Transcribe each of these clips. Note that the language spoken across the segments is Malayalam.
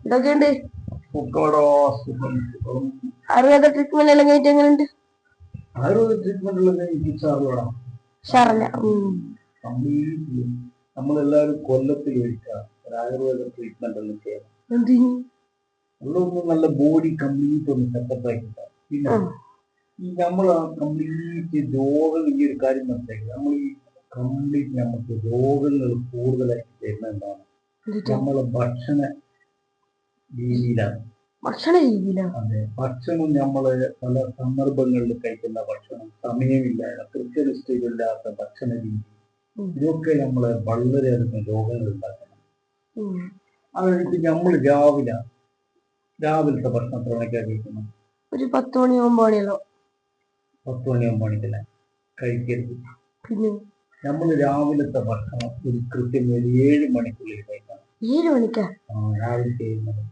എന്തൊക്കെയുണ്ട്? ആയുർവേദ ട്രീറ്റ്മെന്റ് എല്ലാം കഴിഞ്ഞിട്ട് എങ്ങനെയുണ്ട്? ആയുർവേദ ട്രീറ്റ്മെന്റ് നമ്മളെല്ലാരും കൊല്ലത്തിൽ ഒഴിക്കാം ഒരു ആയുർവേദ ട്രീറ്റ്മെന്റ് എല്ലാം ചെയ്യണം. നമ്മളൊന്ന് നല്ല ബോഡി കംപ്ലീറ്റ് ഒന്ന് സെറ്റപ്പ് ആക്കിട്ടാണ്. പിന്നെ ഈ നമ്മൾ ആ കംപ്ലീറ്റ് രോഗങ്ങൾ ഈ ഒരു കാര്യം മനസ്സിലാക്കി നമ്മൾ ഈ കംപ്ലീറ്റ് നമുക്ക് രോഗങ്ങൾ കൂടുതലായിട്ട് തരുന്ന എന്താണ് നമ്മളെ ഭക്ഷണ രീതിയിലാണ്. അതെ, ഭക്ഷണം നമ്മള് പല സന്ദർഭങ്ങളിൽ കഴിക്കുന്ന ഭക്ഷണം, സമയമില്ലാതെ കൃത്യനിഷ്ഠയില്ലാത്ത ഭക്ഷണ രീതി, ഇതൊക്കെ നമ്മളെ വളരെയധികം രോഗങ്ങൾ ഉണ്ടാക്കണം. അതായത് നമ്മൾ രാവിലത്തെ ഭക്ഷണം എത്ര മണിക്കാണ് കഴിക്കുന്നത്? ഒരു 10 മണിയാകുമ്പോഴല്ലോ. 10 മണിയാകുമ്പോഴേക്കല്ലേ കഴിക്കരുത്. നമ്മൾ രാവിലത്തെ ഭക്ഷണം ഒരു കൃത്യം ഒരു 7 മണിക്കുള്ളിൽ കഴിക്കണം. 7 മണിക്കാ? രാവിലെ 7 മണി.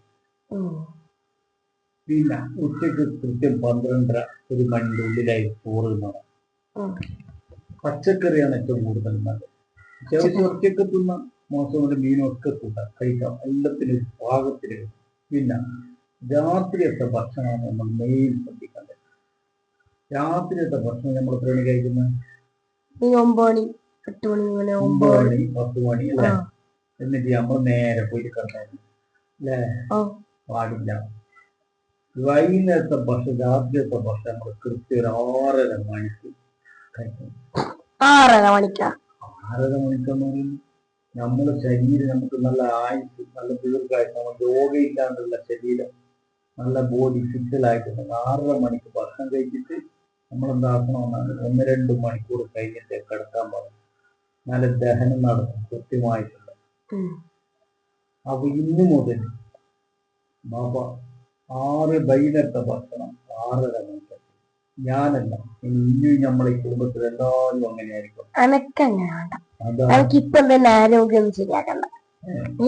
പിന്നെ ഉച്ചക്ക് കൃത്യം 12:30 1 മണിന്റെ ഉള്ളിലായി ചോറ് തിന്നണം. പച്ചക്കറിയാണ് ഏറ്റവും കൂടുതൽ നല്ലത്. ഉച്ചക്ക് തിന്ന മോശം മീനൊക്കെ കഴിക്കാം, എല്ലാത്തിനും പാകത്തിന്. പിന്നെ രാത്രിയത്തെ ഭക്ഷണമാണ് നമ്മൾ മെയിൻ ശ്രദ്ധിക്കേണ്ടത്. രാത്രിയത്തെ ഭക്ഷണം നമ്മൾ എത്ര മണി കഴിക്കുന്നത്? 9 മണി 8 മണി 9 മണി 10 മണി അല്ലേ? എന്നിട്ട് നമ്മൾ നേരെ പോയിട്ട് കിടന്നു അല്ലേ? പാടില്ല. വൈകുന്നേരത്തെ ഭക്ഷണം രാത്രിയത്തെ ഭക്ഷണം നമ്മൾ കൃത്യം ഒരു 6:30 മണിക്ക് കഴിക്കണം. 6:30 മണിക്കാ? 6:30 മണിക്കെന്ന് പറയുന്നത് നമ്മുടെ ശരീരം നമുക്ക് നല്ല ആയുസ്, നല്ല ദീർഘായുസ്, നമ്മൾ രോഗമില്ലാണ്ടുള്ള ശരീരം, നല്ല ബോഡി ഫിറ്റലായിട്ട് 6:30 മണിക്ക് ഭക്ഷണം കഴിച്ചിട്ട് നമ്മൾ എന്താക്കണമെന്നാണ് 1-2 മണിക്കൂർ കഴിഞ്ഞിട്ട് കിടക്കാൻ പാടില്ല. നല്ല ദഹനം നടക്കും കൃത്യമായിട്ടുണ്ട്. അപ്പൊ ഇന്ന് മുതൽ വൈകുന്നേരത്തെ ഭക്ഷണം 6:30 മണിക്ക്. ഞാനല്ല, ഇനിയും നമ്മളെ ഈ കുടുംബത്തിൽ എല്ലാവരും അങ്ങനെയായിരിക്കും. എനിക്കിപ്പം തന്നെ ആരോഗ്യം ശരിയാക്കണ്ട.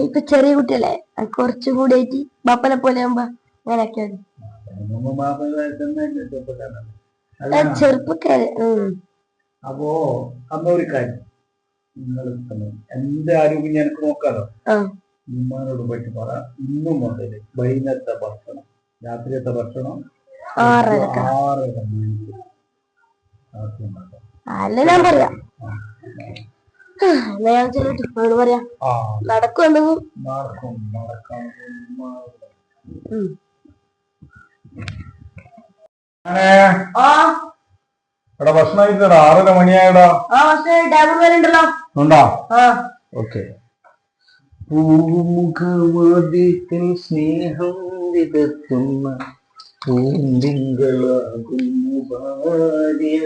ഇപ്പൊ ചെറിയ കുട്ടിയല്ലേ, കുറച്ചും കൂടി ആയിട്ട് ബാപ്പനെ പോലെ ആകുമ്പോ അങ്ങനെയൊക്കെ ചെറുപ്പക്കാര്. അപ്പോ അന്നൊരു കാര്യം, നിങ്ങൾ എന്റെ ആരോഗ്യം എനിക്ക് നോക്കാലോ. ഉമ്മാനോട് പോയിട്ട് പറ, ഇന്നു മുതൽ വൈകുന്നേരത്തെ ഭക്ഷണം, രാത്രിയത്തെ ഭക്ഷണം 6:30 മണിക്ക്. അല്ല ഞാൻ പറയാം, പറയാ നടക്കും. എടാ ഭക്ഷണം 6:30 മണിയായടാ. ഉണ്ടല്ലോ. ഉണ്ടോ? ഓക്കെ. പൂമുഖവാദ്യത്തിൽ സ്നേഹം വിതത്തുന്ന പൂന്തിങ്കളാകുന്നു ഭാര്യ,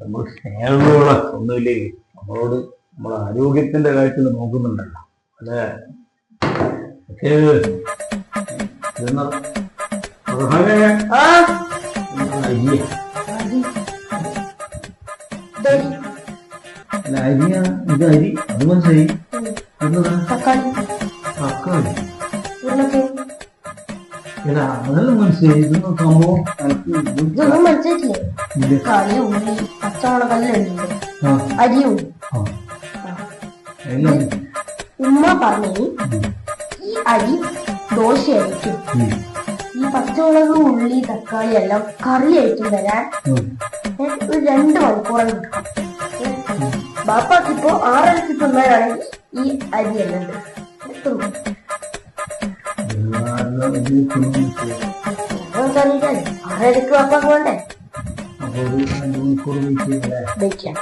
നമ്മൾ സ്നേഹത്തോടെ ഒന്നുമില്ലേ നമ്മളോട്, നമ്മളെ ആരോഗ്യത്തിന്റെ കാര്യത്തിൽ നോക്കുന്നുണ്ടല്ലോ അല്ലേ? അരിയാ ഇത്? അരി അത് മനസ്സിലായി. തക്കാളി അതെല്ലാം മനസ്സിലായി. ഇതൊന്നും സംഭവം ഇതൊന്നും മനസ്സിലായിട്ടില്ലേ? തക്കാളി, ഉള്ളി, പച്ചമുളകെല്ലാം അരിയും. ഉമ്മ പറഞ്ഞു ഈ അരി ദോശയായിരിക്കും, ഈ പച്ചമുളക്, ഉള്ളി, തക്കാളി എല്ലാം കറിയായിട്ടും വരാൻ ഒരു 2 മണിക്കൂറാണ് കിട്ടും. ബാപ്പാക്കിപ്പോ 6:30 തിന്നാനാണെങ്കിൽ ഈ അരി എല്ലാം ഉണ്ട്. 6:30 ബാപ്പാക്ക് വേണ്ടേ? വെക്കാം.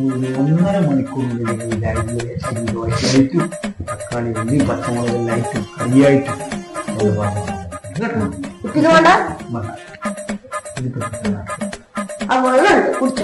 1.5 മണിക്കൂറിനുള്ളിൽ തക്കാളി, ഉള്ളി, പച്ചമുളകെല്ലായിട്ടും കറിയായിട്ടും ഉപ്പിന് വേണ്ട. ആ വെള്ളം കുടിച്ചു.